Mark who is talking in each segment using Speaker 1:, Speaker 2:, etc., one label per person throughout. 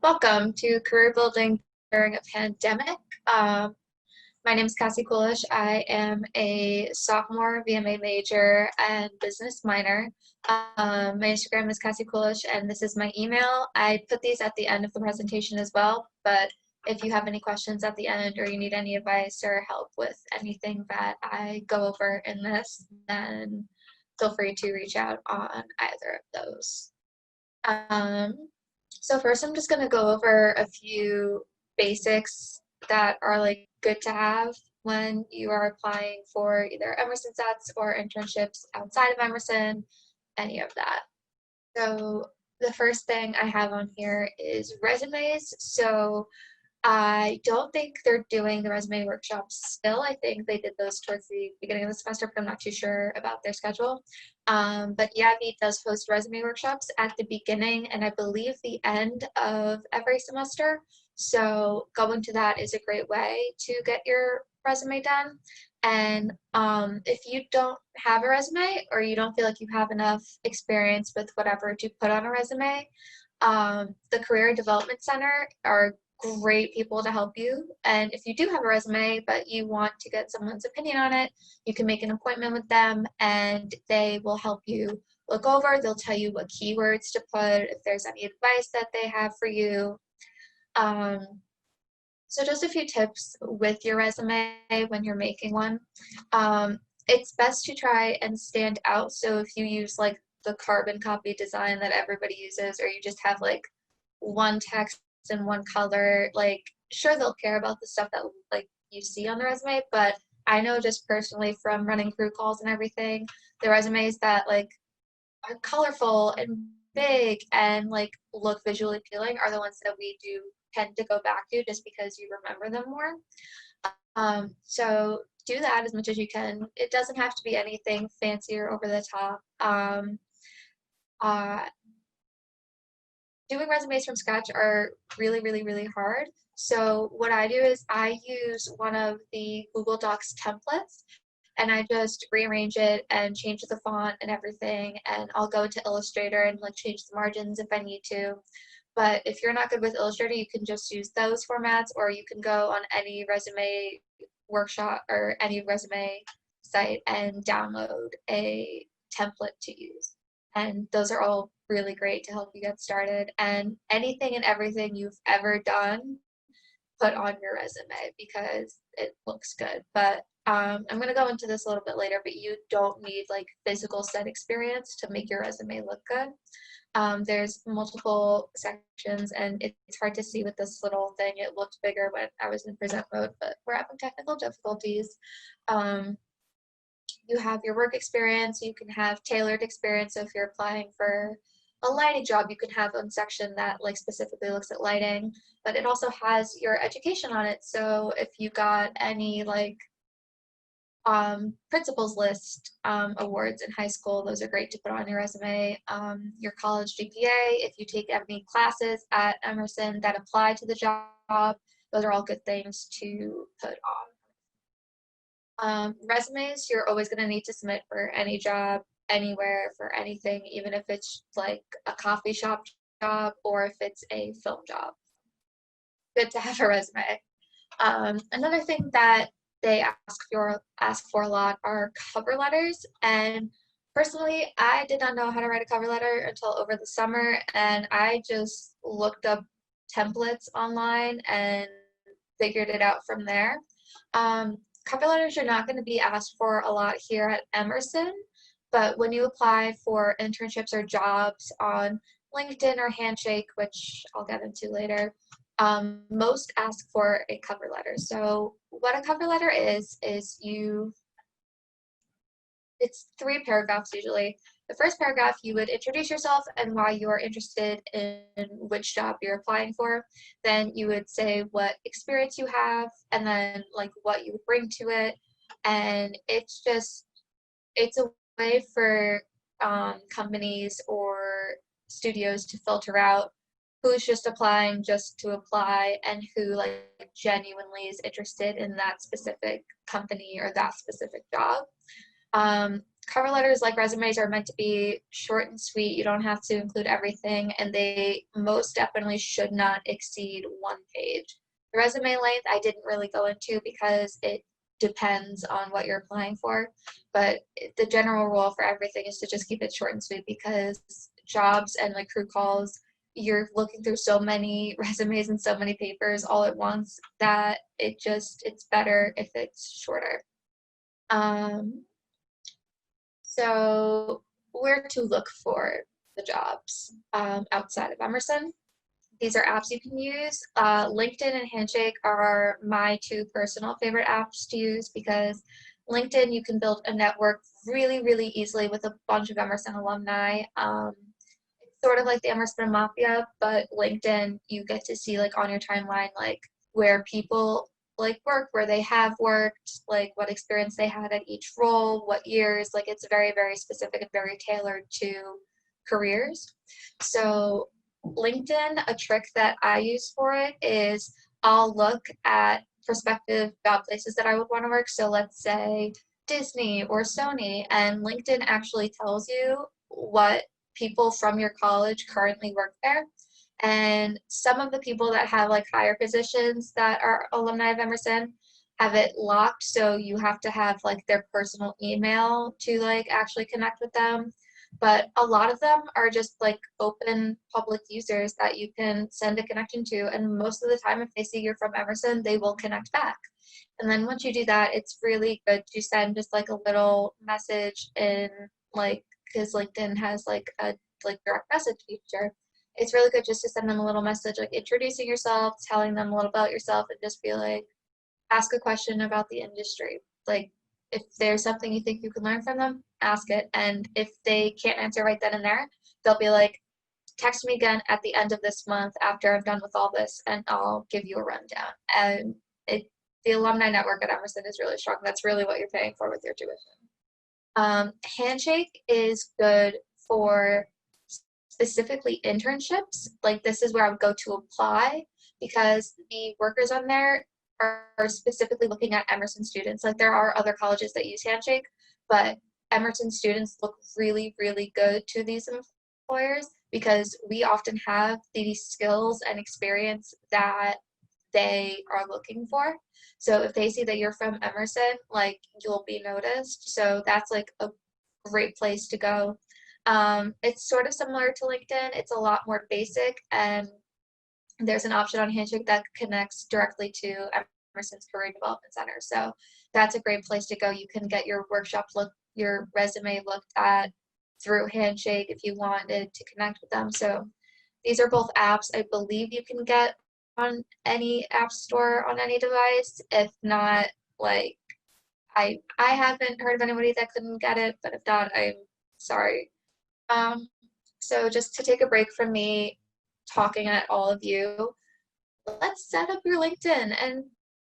Speaker 1: Welcome to Career Building During a Pandemic. My name is Cassie Coolish. I am a sophomore VMA major and business minor. My Instagram is Cassie Coolish, and this is my email. I put these at the end of the presentation as well, but if you have any questions at the end or you need any advice or help with anything that I go over in this, then feel free to reach out on either of those. So first I'm just going to go over a few basics that are like good to have when you are applying for either Emerson sets or internships outside of Emerson, any of that. So the first thing I have on here is resumes. So I don't think they're doing the resume workshops still. I think they did those towards the beginning of the semester, but I'm not too sure about their schedule. But EIV does host resume workshops at the beginning and I believe the end of every semester. So going to that is a great way to get your resume done. And if you don't have a resume or you don't feel like you have enough experience with whatever to put on a resume, the Career Development Center are great people to help you. And if you do have a resume but you want to get someone's opinion on it, you can make an appointment with them and they will help you look over. They'll tell you what keywords to put, if there's any advice that they have for you. So just a few tips with your resume when you're making one. It's best to try and stand out. So if you use like the carbon copy design that everybody uses, or you just have like one text in one color, like sure they'll care about the stuff that like you see on the resume, but I know just personally from running crew calls and everything, the resumes that like are colorful and big and like look visually appealing are the ones that we do tend to go back to just because you remember them more. So do that as much as you can. It doesn't have to be anything fancy or over the top. Doing resumes from scratch are really hard. So what I do is I use one of the Google Docs templates and I just rearrange it and change the font and everything, and I'll go into Illustrator and like change the margins if I need to. But if you're not good with Illustrator, you can just use those formats, or you can go on any resume workshop or any resume site and download a template to use. And those are all really great to help you get started. And anything and everything you've ever done, put on your resume because it looks good. But I'm going to go into this a little bit later, but you don't need like physical set experience to make your resume look good. There's multiple sections and it's hard to see with this little thing. It looked bigger when I was in present mode, but we're having technical difficulties. You have your work experience, you can have tailored experience. So if you're applying for a lighting job, you can have a section that like specifically looks at lighting, but it also has your education on it. So if you got any like principals list awards in high school, those are great to put on your resume. Your college GPA, if you take any classes at Emerson that apply to the job, those are all good things to put on. Resumes, you're always going to need to submit for any job, anywhere, for anything, even if it's like a coffee shop job or if it's a film job. Good to have a resume. Another thing that they ask for a lot are cover letters, and personally I did not know how to write a cover letter until over the summer, and I just looked up templates online and figured it out from there. Cover letters are not going to be asked for a lot here at Emerson, but when you apply for internships or jobs on LinkedIn or Handshake, which I'll get into later, most ask for a cover letter. So what a cover letter is it's 3 paragraphs usually. The first paragraph, you would introduce yourself and why you are interested in which job you're applying for. Then you would say what experience you have and then like what you would bring to it. And it's a way for companies or studios to filter out who's just applying just to apply and who like genuinely is interested in that specific company or that specific job. cover letters, like resumes, are meant to be short and sweet. You don't have to include everything, and they most definitely should not exceed 1 page. The resume length I didn't really go into because it depends on what you're applying for, but the general rule for everything is to just keep it short and sweet, because jobs and like crew calls, you're looking through so many resumes and so many papers all at once that it's better if it's shorter. So where to look for the jobs outside of Emerson. These are apps you can use. LinkedIn and Handshake are my 2 personal favorite apps to use, because LinkedIn, you can build a network really, really easily with a bunch of Emerson alumni. It's sort of like the Emerson Mafia, but LinkedIn, you get to see like on your timeline, like where people like work, where they have worked, like what experience they had at each role, what years. Like it's very, very specific and very tailored to careers. So LinkedIn, a trick that I use for it is I'll look at prospective job places that I would want to work. So let's say Disney or Sony, and LinkedIn actually tells you what people from your college currently work there. And some of the people that have like higher positions that are alumni of Emerson have it locked, so you have to have like their personal email to like actually connect with them. But a lot of them are just like open public users that you can send a connection to, and most of the time if they see you're from Emerson, they will connect back. And then once you do that, it's really good to send just like a little message in, like, because LinkedIn has like a like direct message feature. It's really good just to send them a little message, like introducing yourself, telling them a little about yourself, and just be like, ask a question about the industry. Like, if there's something you think you can learn from them, ask it. And if they can't answer right then and there, they'll be like, text me again at the end of this month after I'm done with all this, and I'll give you a rundown. And the alumni network at Emerson is really strong. That's really what you're paying for with your tuition. Handshake is good for specifically internships. Like, this is where I would go to apply, because the workers on there are specifically looking at Emerson students. Like, there are other colleges that use Handshake, but Emerson students look really, really good to these employers, because we often have these skills and experience that they are looking for. So if they see that you're from Emerson, like, you'll be noticed. So that's like a great place to go. It's sort of similar to LinkedIn. It's a lot more basic, and there's an option on Handshake that connects directly to Emerson's Career Development Center. So that's a great place to go. You can get your your resume looked at through Handshake if you wanted to connect with them. So these are both apps I believe you can get on any app store on any device. If not, like, I haven't heard of anybody that couldn't get it, but if not, I'm sorry. So just to take a break from me talking at all of you, let's set up your LinkedIn and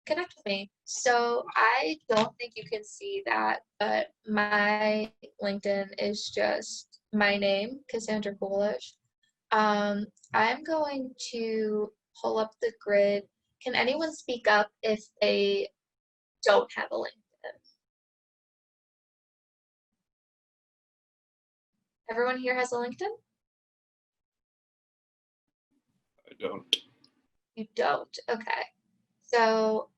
Speaker 1: connect with me. So I don't think you can see that, but my LinkedIn is just my name, Cassandra Coolish. I'm going to pull up the grid. Can anyone speak up if they don't have a LinkedIn? Everyone here has a LinkedIn?
Speaker 2: I don't.
Speaker 1: You don't? Okay. So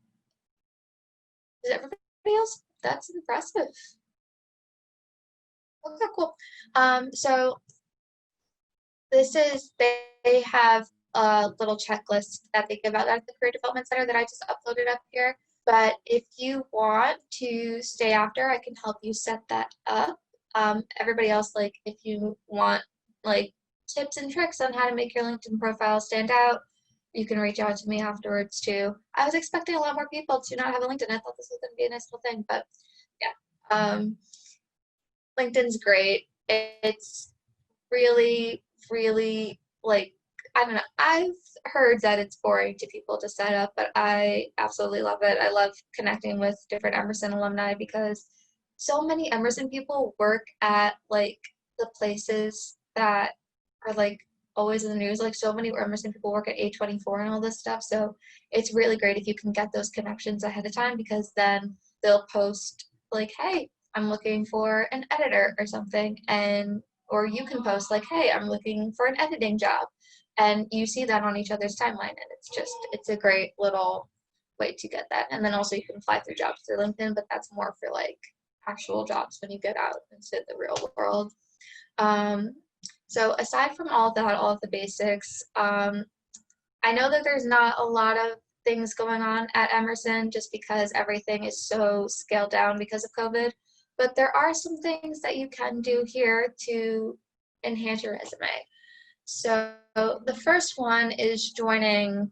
Speaker 1: is everybody else? That's impressive. Okay, cool. So they have a little checklist that they give out at the Career Development Center that I just uploaded up here. But if you want to stay after, I can help you set that up. Everybody else, like, if you want like tips and tricks on how to make your LinkedIn profile stand out, you can reach out to me afterwards too. I was expecting a lot more people to not have a LinkedIn. I thought this was going to be a nice little thing, but yeah. LinkedIn's great. It's really, really, like, I don't know. I've heard that it's boring to people to set up, but I absolutely love it. I love connecting with different Emerson alumni, because so many Emerson people work at like the places that are like always in the news. Like, so many Emerson people work at A24 and all this stuff. So it's really great if you can get those connections ahead of time, because then they'll post like, hey, I'm looking for an editor or something, and or you can post like, hey, I'm looking for an editing job, and you see that on each other's timeline, and it's a great little way to get that. And then also you can apply through jobs through LinkedIn, but that's more for like actual jobs when you get out into the real world. um, so aside from all of that, all of the basics, I know that there's not a lot of things going on at Emerson just because everything is so scaled down because of COVID, but there are some things that you can do here to enhance your resume. So the first one is joining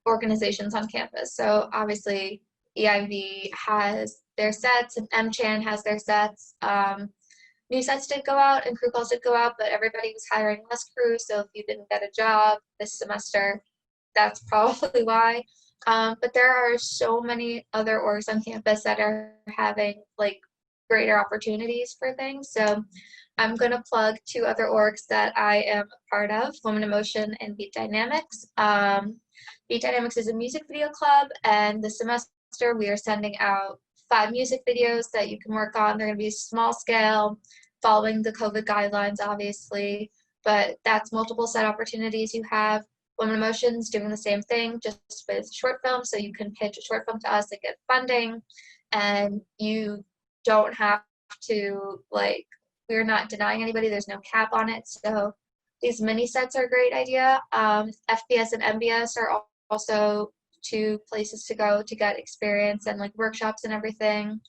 Speaker 1: organizations on campus. So obviously EIV has their sets and MChan has their sets. New sets did go out and crew calls did go out, but everybody was hiring less crew. So if you didn't get a job this semester, that's probably why. But there are so many other orgs on campus that are having like greater opportunities for things. So I'm going to plug two other orgs that I am a part of, Women in Motion and Beat Dynamics. Beat Dynamics is a music video club, and this semester we are sending out 5 music videos that you can work on. They're going to be small scale, following the COVID guidelines, obviously, but that's multiple set opportunities you have. Women in Motion's doing the same thing, just with short films, so you can pitch a short film to us and get funding, and you don't have to, like, we're not denying anybody, there's no cap on it, so these mini sets are a great idea. FBS and MBS are also 2 places to go to get experience and like workshops and everything.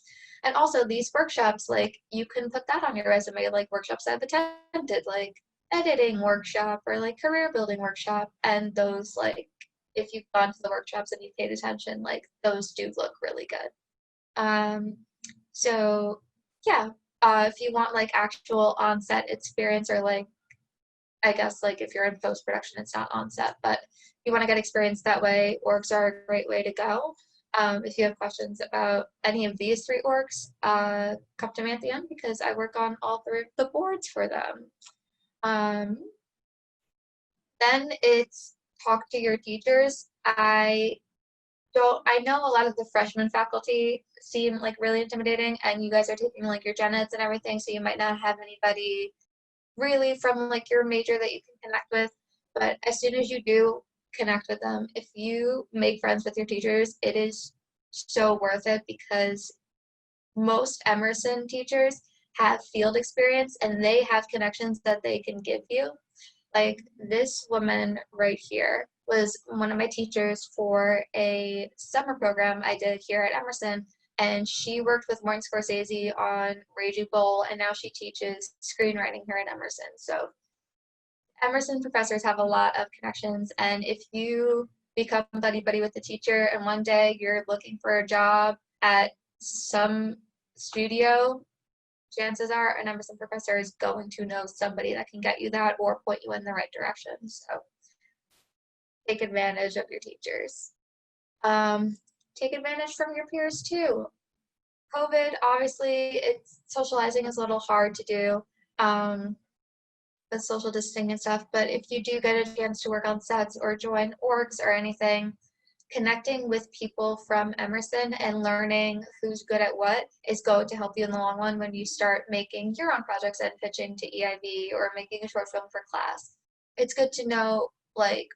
Speaker 1: And also these workshops, like you can put that on your resume, like workshops I've attended, like editing workshop or like career building workshop, and those, like, if you've gone to the workshops and you've paid attention, like those do look really good. So yeah, if you want like actual on-set experience, or like, I guess like if you're in post-production, it's not on-set, but if you want to get experience that way, orgs are a great way to go. If you have questions about any of these 3 orgs, come to me at the end because I work on all 3 of the boards for them. Then it's talk to your teachers. I know a lot of the freshman faculty seem like really intimidating, and you guys are taking like your gen eds and everything, so you might not have anybody really from like your major that you can connect with. But as soon as you do connect with them, if you make friends with your teachers, it is so worth it, because most Emerson teachers have field experience and they have connections that they can give you. Like this woman right here was one of my teachers for a summer program I did here at Emerson, and she worked with Martin Scorsese on Raging Bull, and now she teaches screenwriting here at Emerson. So Emerson professors have a lot of connections, and if you become buddy-buddy with the teacher and one day you're looking for a job at some studio, chances are an Emerson professor is going to know somebody that can get you that or point you in the right direction. So take advantage of your teachers. Take advantage from your peers too. COVID, obviously, socializing is a little hard to do, with social distancing and stuff, but if you do get a chance to work on sets or join orgs or anything, connecting with people from Emerson and learning who's good at what is going to help you in the long run when you start making your own projects and pitching to EIV or making a short film for class. It's good to know like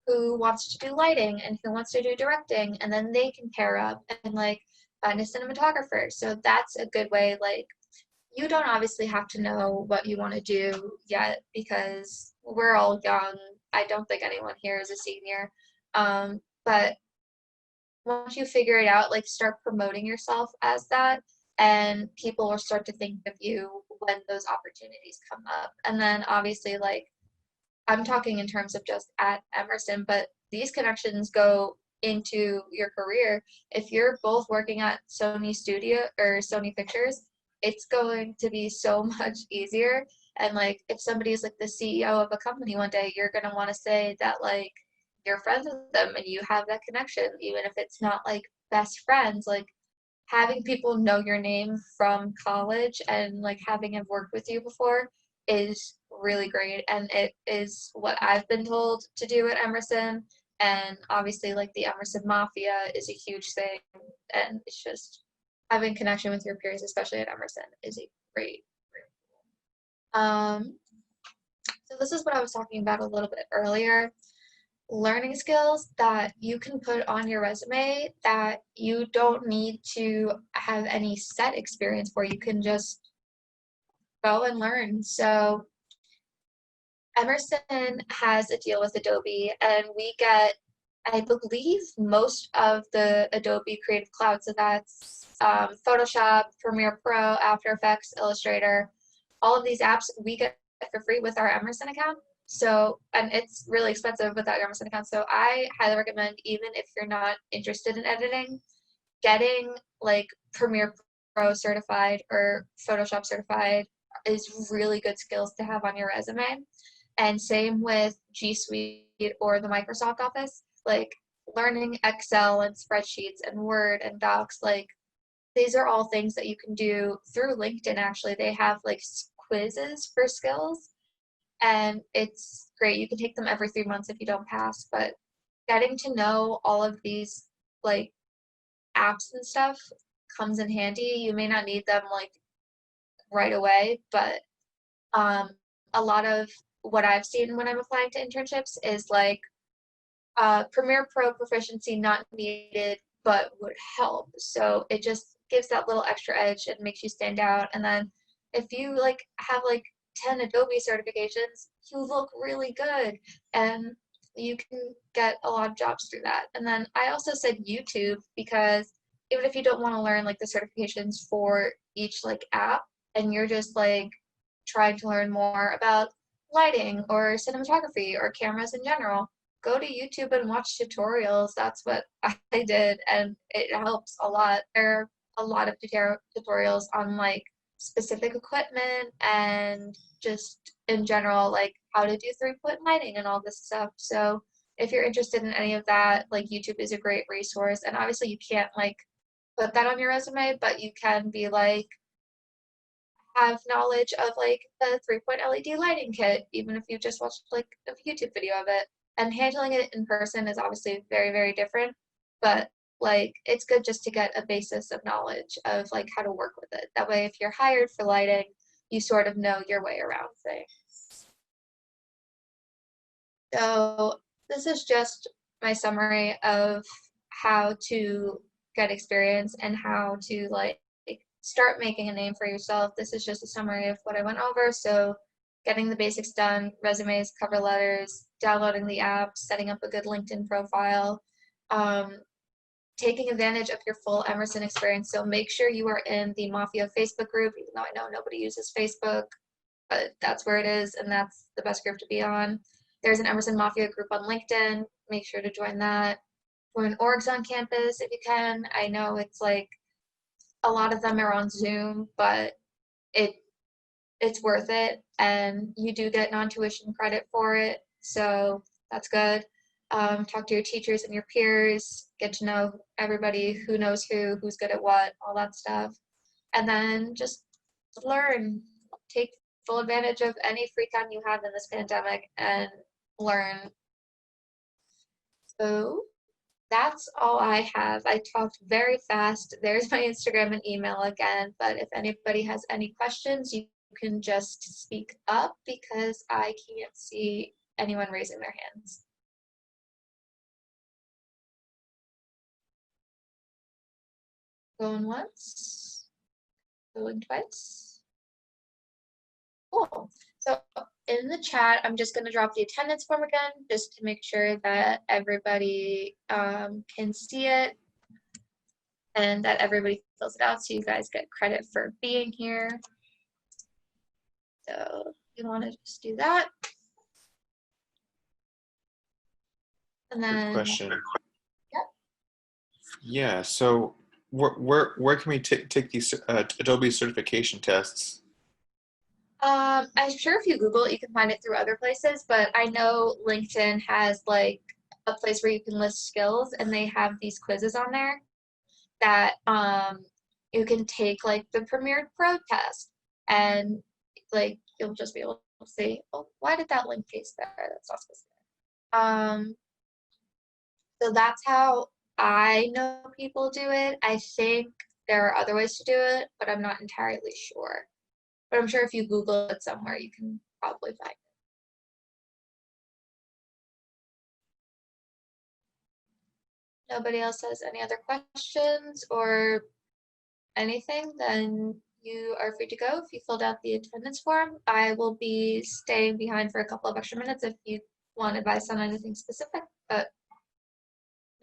Speaker 1: who wants to do lighting and who wants to do directing, and then they can pair up and like find a cinematographer. So that's a good way. Like, you don't obviously have to know what you want to do yet because we're all young. I don't think anyone here is a senior. But once you figure it out, like start promoting yourself as that, and people will start to think of you when those opportunities come up. And then obviously, like, I'm talking in terms of just at Emerson, but these connections go into your career. If you're both working at Sony Studio or Sony Pictures, it's going to be so much easier. And like if somebody is like the CEO of a company one day, you're gonna want to say that like you're friends with them and you have that connection, even if it's not like best friends. Like having people know your name from college and like having them worked with you before is really great, and it is what I've been told to do at Emerson. And obviously like the Emerson Mafia is a huge thing, and it's just having connection with your peers, especially at Emerson, is a great tool. So this is what I was talking about a little bit earlier. Learning skills that you can put on your resume that you don't need to have any set experience for. You can just go and learn. So Emerson has a deal with Adobe, and we get, I believe, most of the Adobe Creative Cloud. So that's Photoshop, Premiere Pro, After Effects, Illustrator. All of these apps we get for free with our Emerson account. So, and it's really expensive without your Emerson account. So I highly recommend, even if you're not interested in editing, getting like Premiere Pro certified or Photoshop certified is really good skills to have on your resume. And same with G Suite or the Microsoft Office, like learning Excel and spreadsheets and Word and Docs, like these are all things that you can do through LinkedIn. Actually, they have like quizzes for skills, and it's great. You can take them every 3 months if you don't pass, but getting to know all of these like apps and stuff comes in handy. You may not need them like right away, but um, a lot of what I've seen when I'm applying to internships is like Premiere Pro proficiency not needed, but would help. So it just gives that little extra edge and makes you stand out. And then if you like have like 10 Adobe certifications, you look really good, and you can get a lot of jobs through that. And then I also said YouTube because even if you don't want to learn like the certifications for each like app, and you're just like trying to learn more about lighting or cinematography or cameras in general, go to YouTube and watch tutorials. That's what I did, and it helps a lot. There are a lot of tutorials on like specific equipment and just in general, like how to do 3-point lighting and all this stuff. So if you're interested in any of that, like YouTube is a great resource. And obviously you can't like put that on your resume, but you can be like, have knowledge of like the 3-point LED lighting kit, even if you just watched like a YouTube video of it. And handling it in person is obviously very, very different, but like it's good just to get a basis of knowledge of like how to work with it. That way, if you're hired for lighting, you sort of know your way around things. So this is just my summary of how to get experience and how to like start making a name for yourself. This is just a summary of what I went over. So getting the basics done, resumes, cover letters, downloading the app, setting up a good LinkedIn profile, taking advantage of your full Emerson experience. So make sure you are in the Mafia Facebook group, even though I know nobody uses Facebook, but that's where it is, and that's the best group to be on. There's an Emerson Mafia group on LinkedIn. Make sure to join that. Join orgs on campus if you can. I know it's like a lot of them are on Zoom, but it's worth it, and you do get non-tuition credit for it, so that's good. Talk to your teachers and your peers, get to know everybody, who knows who, who's good at what, all that stuff, and then just learn. Take full advantage of any free time you have in this pandemic and learn. So that's all I have. I talked very fast. There's my Instagram and email again, but if anybody has any questions, you can just speak up because I can't see anyone raising their hands. Going once, going twice. Cool. So in the chat, I'm just going to drop the attendance form again, just to make sure that everybody can see it and that everybody fills it out so you guys get credit for being here. So you want to just do that. And then,
Speaker 2: Good question.
Speaker 1: Yep.
Speaker 2: Yeah. So where can we take these Adobe certification tests?
Speaker 1: I'm sure if you Google it, you can find it through other places, but I know LinkedIn has like a place where you can list skills, and they have these quizzes on there that you can take like the Premiere Pro test, and like you'll just be able to see, oh, why did that link paste there? That's not supposed to be. So that's how I know people do it. I think there are other ways to do it, but I'm not entirely sure. But I'm sure if you Google it somewhere, you can probably find it. Nobody else has any other questions or anything, then you are free to go if you filled out the attendance form. I will be staying behind for a couple of extra minutes if you want advice on anything specific, but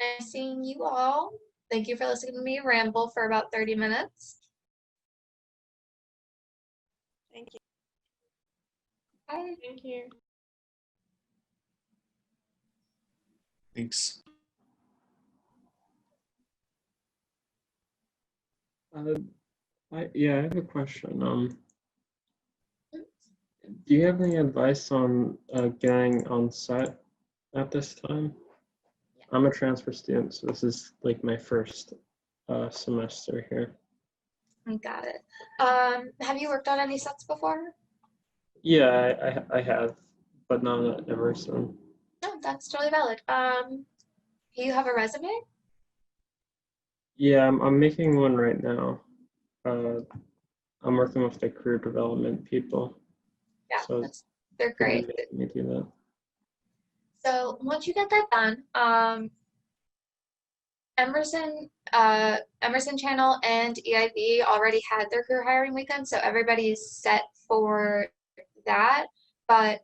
Speaker 1: nice seeing you all. Thank you for listening to me ramble for about 30 minutes.
Speaker 3: Thank you.
Speaker 1: Bye.
Speaker 3: Thank you.
Speaker 2: Thanks.
Speaker 4: Yeah, I have a question. Do you have any advice on getting on set at this time? I'm a transfer student, so this is like my first semester here.
Speaker 1: I got it. Have you worked on any sets before?
Speaker 4: Yeah, I have, but not at Emerson.
Speaker 1: No, that's totally valid. You have a resume?
Speaker 4: Yeah, I'm making one right now. I'm working with the career development people.
Speaker 1: Yeah,
Speaker 4: So
Speaker 1: they're
Speaker 4: they're
Speaker 1: great.
Speaker 4: making me do that.
Speaker 1: So once you get that done, Emerson Channel and EIV already had their career hiring weekend, so everybody's set for that. But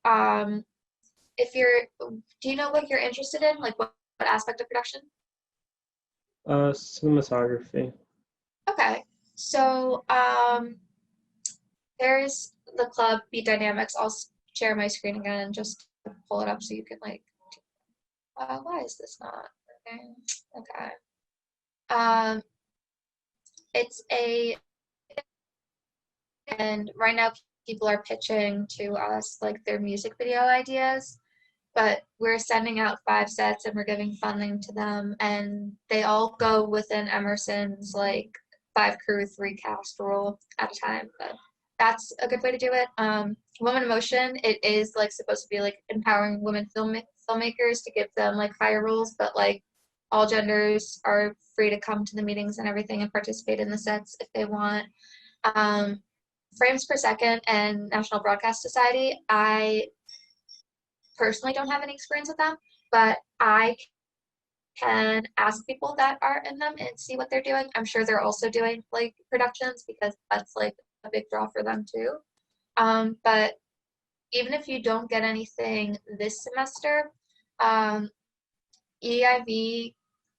Speaker 1: if you're, do you know what you're interested in? Like what aspect of production?
Speaker 4: Cinematography.
Speaker 1: Okay, so there's the club Beat Dynamics. I'll share my screen again and just pull it up so you can like. Why is this not working? Okay. It's and right now people are pitching to us like their music video ideas, but we're sending out 5 sets and we're giving funding to them, and they all go within Emerson's like 5 crew, 3 cast rule at a time. But that's a good way to do it. Women in Motion, it is like supposed to be like empowering women filmmakers to give them like higher roles, but like all genders are free to come to the meetings and everything and participate in the sets if they want. Frames per second and National Broadcast Society, I personally don't have any experience with them, but I can ask people that are in them and see what they're doing. I'm sure they're also doing like productions because that's like a big draw for them too. But even if you don't get anything this semester, EIV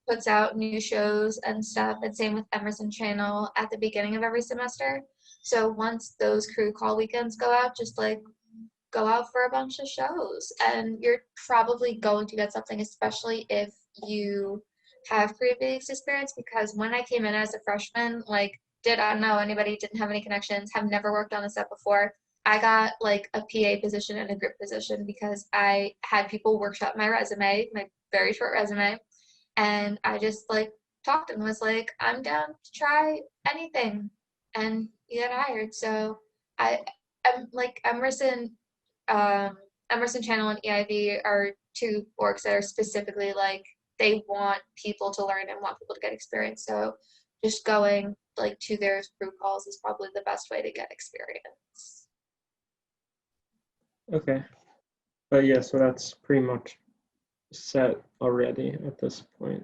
Speaker 1: puts out new shows and stuff, and same with Emerson Channel at the beginning of every semester. So once those crew call weekends go out, just like go out for a bunch of shows, and you're probably going to get something, especially if you have creative experience, because when I came in as a freshman, like did not know anybody, didn't have any connections, have never worked on a set before. I got like a PA position and a grip position because I had people workshop my resume, my very short resume, and I just like talked and was like, I'm down to try anything, and you get hired. So I'm like Emerson Channel and EIV are 2 orgs that are specifically like they want people to learn and want people to get experience. So just going like to their group calls is probably the best way to get experience.
Speaker 4: Okay. But yeah, so that's pretty much set already at this point.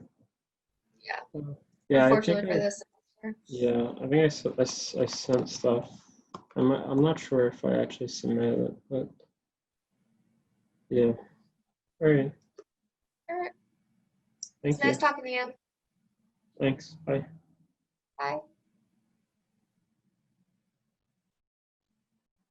Speaker 1: Yeah.
Speaker 4: Yeah,
Speaker 1: Unfortunately for this semester.
Speaker 4: Yeah, I think I sent stuff. I'm not sure if I actually submitted it, but yeah. All right.
Speaker 1: All right.
Speaker 4: Thank
Speaker 1: It's
Speaker 4: you.
Speaker 1: nice talking to you.
Speaker 4: Thanks. Bye.